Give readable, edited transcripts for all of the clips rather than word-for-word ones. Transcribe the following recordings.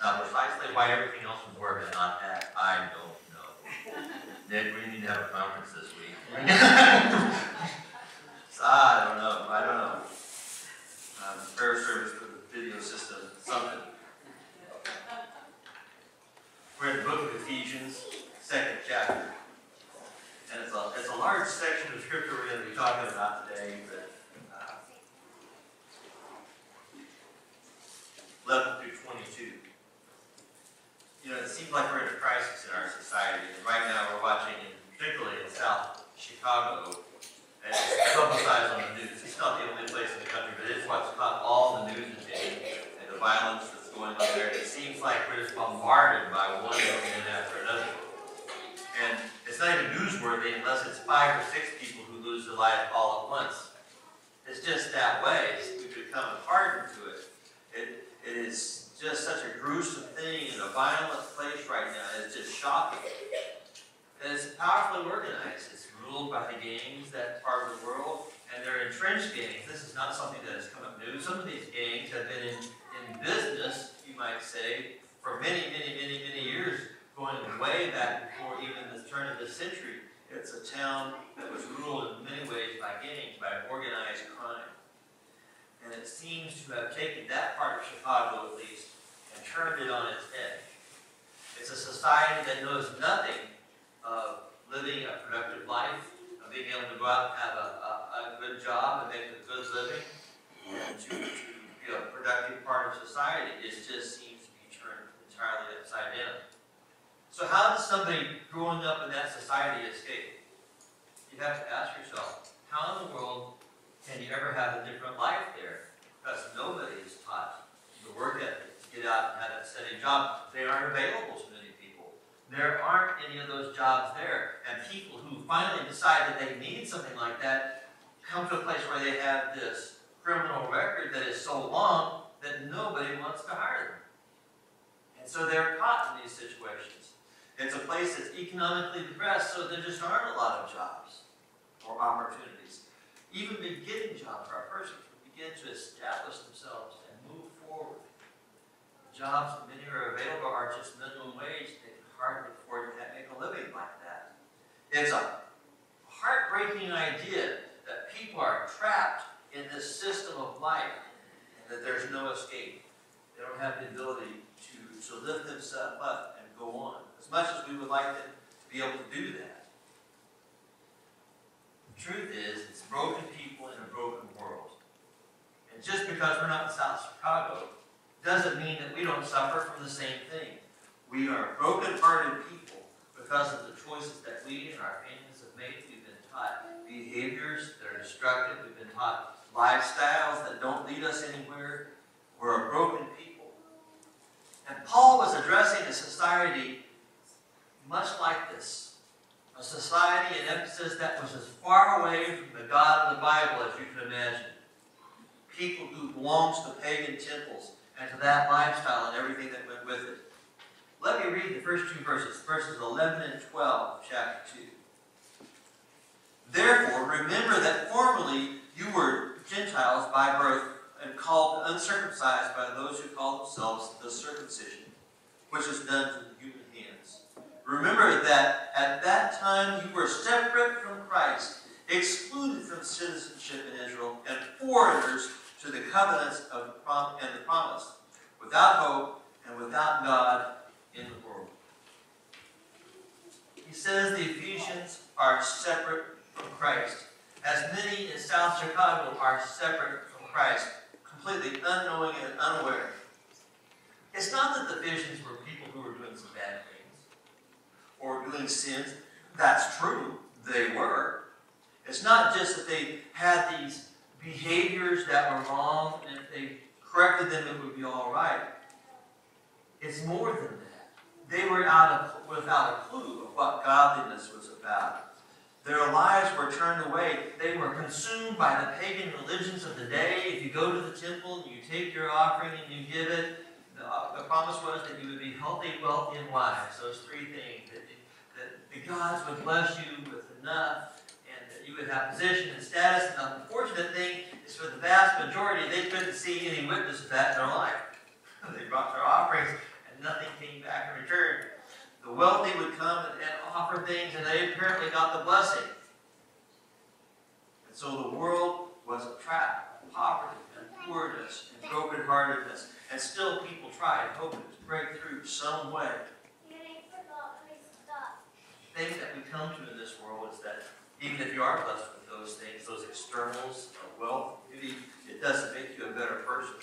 Now, precisely why everything else would work and not that, I don't know. Nick, we need to have a conference this week. I don't know. Prayer service for the video system, something. We're in the book of Ephesians, 2nd chapter. And it's a large section of scripture we're going to be talking about today, but 11 through 22. You know, it seems like we're in a crisis in our society, and right now we're watching, particularly in South Chicago, and it's publicized on the news. It's not the only place in the country, but it's what's caught all the news attention, and the violence that's going on there. It seems like we're just bombarded by one incident after another. And it's not even newsworthy unless it's 5 or 6 people who lose their life all at once. It's just that way. We've become hardened to it. It is just such a gruesome thing and a violent place right now. It's just shocking. And it's powerfully organized. It's ruled by the gangs, that part of the world, and they're entrenched gangs. This is not something that has come up new. Some of these gangs have been in business, you might say, for many years, going way back before even the turn of the century. It's a town that was ruled in many ways by gangs, by organized crime. And it seems to have taken that part of Chicago, at least, and turned it on its head. It's a society that knows nothing of living a productive life, of being able to go out and have a good job and make a good living, and to be a productive part of society. It just seems to be turned entirely upside down. So how does somebody growing up in that society escape? You have to ask yourself, how in the world can you ever have a different life there? Because nobody is taught the work ethic to get out and have that steady job. They aren't available to many people. There aren't any of those jobs there. And people who finally decide that they need something like that come to a place where they have this criminal record that is so long that nobody wants to hire them. And so they're caught in these situations. It's a place that's economically depressed, so there just aren't a lot of jobs or opportunities. Even beginning jobs for a person can begin to establish themselves and move forward. The jobs that many are available are just minimum wage. They can hardly afford to make a living like that. It's a heartbreaking idea that people are trapped in this system of life and that there's no escape. They don't have the ability to lift themselves up and go on, as much as we would like them to be able to do that. The truth is, it's broken people in a broken world. And just because we're not in South Chicago doesn't mean that we don't suffer from the same thing. We are broken-hearted people because of the choices that we and our families have made. We've been taught behaviors that are destructive. We've been taught lifestyles that don't lead us anywhere. We're a broken people. And Paul was addressing a society much like this. A society in Ephesus that was as far away from the God of the Bible as you can imagine. People who belonged to pagan temples and to that lifestyle and everything that went with it. Let me read the first 2 verses, verses 11 and 12 of chapter 2. Therefore, remember that formerly you were Gentiles by birth and called uncircumcised by those who call themselves the circumcision, which is done through human hands. Remember that at that time you were separate from Christ, excluded from citizenship in Israel, and foreigners to the covenants of the promise, without hope and without God in the world. He says the Ephesians are separate from Christ, as many in South Chicago are separate from Christ, completely unknowing and unaware. It's not that the Ephesians were people who were doing some bad things or doing sins. That's true. They were. It's not just that they had these behaviors that were wrong, and if they corrected them, it would be all right. It's more than that. They were without a clue of what godliness was about. Their lives were turned away. They were consumed by the pagan religions of the day. If you go to the temple, you take your offering and you give it. The promise was that you would be healthy, wealthy, and wise. Those 3 things. That the gods would bless you with enough, and that you would have position and status. And the unfortunate thing is, for the vast majority, they couldn't see any witness of that in their life. They brought their offerings, and and nothing came back in return. The wealthy would come and offer things, and they apparently got the blessing. And so the world was a trap of poverty and poorness and brokenheartedness. And still people tried, hoping to break through some way. The thing that we come to in this world is that even if you are blessed with those things, those externals of wealth, beauty, it doesn't make you a better person.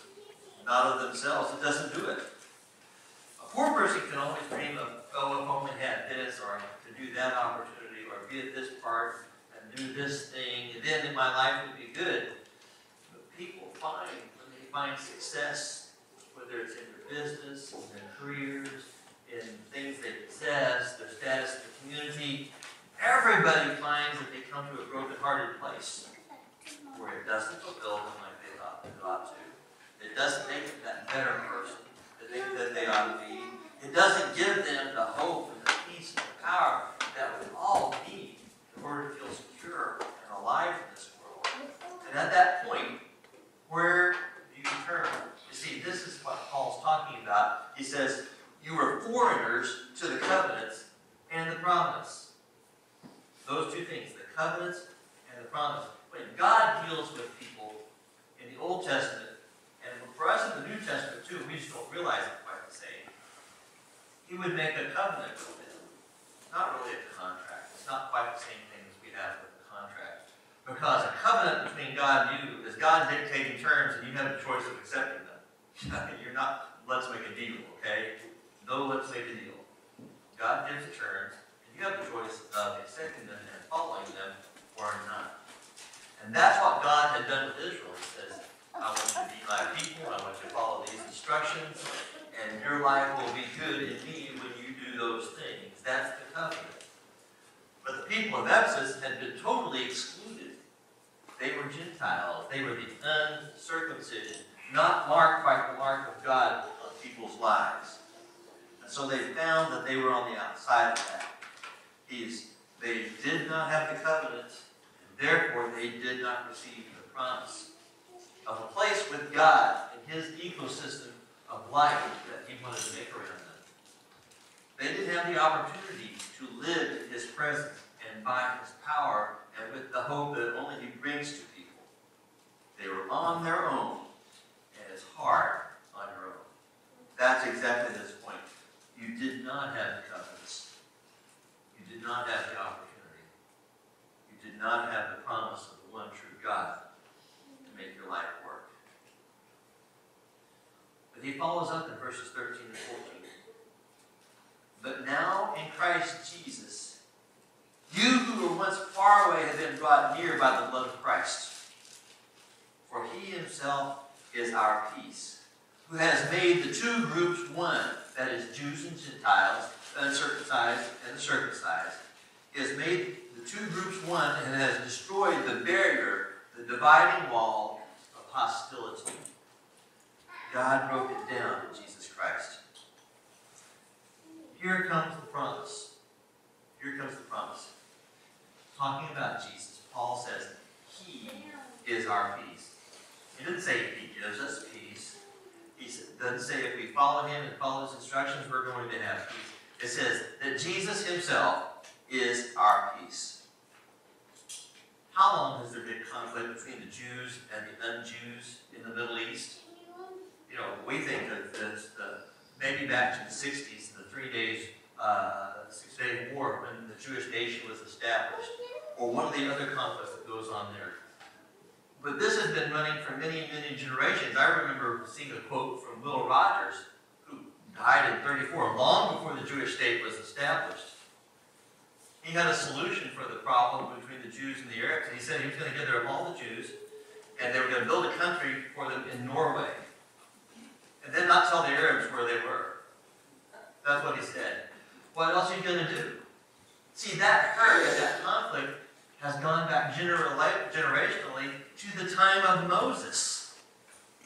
Not of themselves, it doesn't do it. A poor person can always dream of, oh, if I only had this, or to do that opportunity, or be at this part, and do this thing, and then my life would be good. But people find, when they find success, whether it's in their business, in their careers, in things they possess, their status in the community, everybody finds that they come to a broken-hearted place where it doesn't fulfill them like they thought it ought to. It doesn't make them that better person that they ought to be. It doesn't give them the hope and the peace and the power that we all need in order to feel secure and alive in this world. And at that point, where do you turn? You see, this is what Paul's talking about. He says, you were foreigners to the covenants and the promise. Those two things, the covenants and the promise. When God deals with people in the Old Testament, and for us in the New Testament too, we just don't realize it quite the same. He would make a covenant with them. Not really a contract. It's not quite the same thing as we have with a contract. Because a covenant between God and you is God dictating terms, and you have the choice of accepting them. You're not, let's make a deal, okay? No, let's make a deal. God gives the terms, and you have the choice of accepting them and following them or not. And that's what God had done with Israel. He says, I want you to be my people, I want you to follow these instructions, and your life will be good in me when you do those things. That's the covenant. But the people of Ephesus had been totally excluded. They were Gentiles. They were the uncircumcision, not marked by the mark of God on people's lives. And so they found that they were on the outside of that. They did not have the covenant, and therefore they did not receive the promise of a place with God in His ecosystem of life that He wanted to make around them. They didn't have the opportunity to live in His presence and by His power and with the hope that only He brings to people. They were on their own, and it's hard on your own. That's exactly this point. You did not have the covenants. You did not have the opportunity. You did not have the promise of the one true God to make your life work. But he follows up in verses 13 and 14. But now in Christ Jesus, you who were once far away have been brought near by the blood of Christ. For He Himself is our peace, who has made the two groups one, that is, Jews and Gentiles, the uncircumcised and the circumcised. He has made the two groups one and has destroyed the barrier, the dividing wall of hostility. God broke it down in Jesus Christ. Here comes the promise. Here comes the promise. Talking about Jesus, Paul says, He is our peace. He didn't say He gives us peace. He doesn't say if we follow Him and follow His instructions, we're going to have peace. It says that Jesus Himself is our peace. How long has there been conflict between the Jews and the un-Jews in the Middle East? You know, we think of this, maybe back to the 60s, the 6-day war when the Jewish nation was established, or one of the other conflicts that goes on there. But this has been running for many, many generations. I remember seeing a quote from Will Rogers, who died in 1934, long before the Jewish state was established. He had a solution for the problem between the Jews and the Arabs. He said he was going to gather up all the Jews, and they were going to build a country for them in Norway, and then not tell the Arabs where they were. That's what he said. What else are you going to do? See, that hurt and that conflict has gone back generationally to the time of Moses,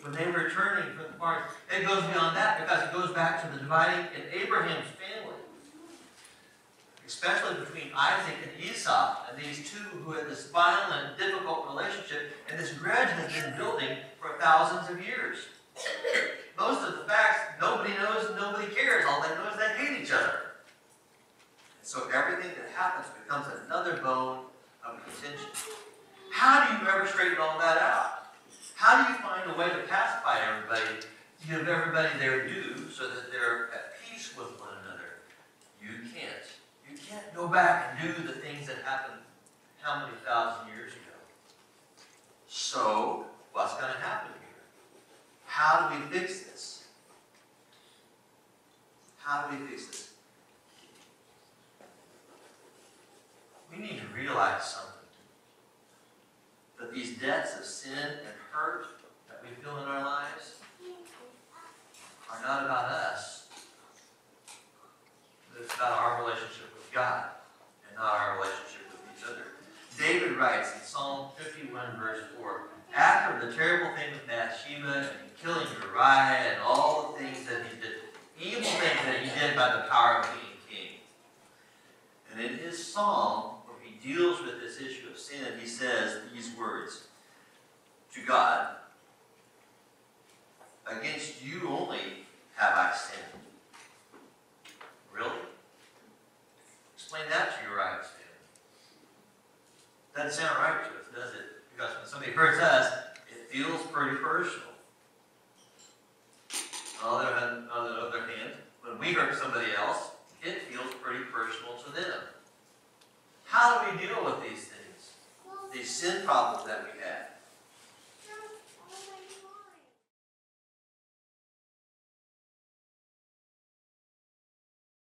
when they were returning from the part. It goes beyond that because it goes back to the dividing in Abraham's family, especially between Isaac and Esau, and these two who had this violent, difficult relationship, and this grudge has been building for thousands of years. Most of the facts nobody knows and nobody cares. straighten all that out. How do you find a way to pacify everybody, to give everybody their due so that they're at peace with one another? You can't. You can't go back and do the things that happened how many thousand years ago. So, what's going to happen here? How do we fix this? How do we fix this? We need to realize something. That these debts of sin and hurt that we feel in our lives are not about us. It's about our relationship with God and not our relationship with each other. David writes in Psalm 51, verse 4, after the terrible thing with Bathsheba and killing Uriah and all the things that he did, evil things that he did by the power of being king. And in his psalm, where he deals with this issue of sin, he says these words to God, against you only have I sinned. Really? Explain that to Uriah's family. Doesn't sound right to us, does it? Because when somebody hurts us, it feels pretty personal. On the other hand, when we hurt somebody else, it feels pretty personal to them. How do we deal with these things? These sin problems that we have?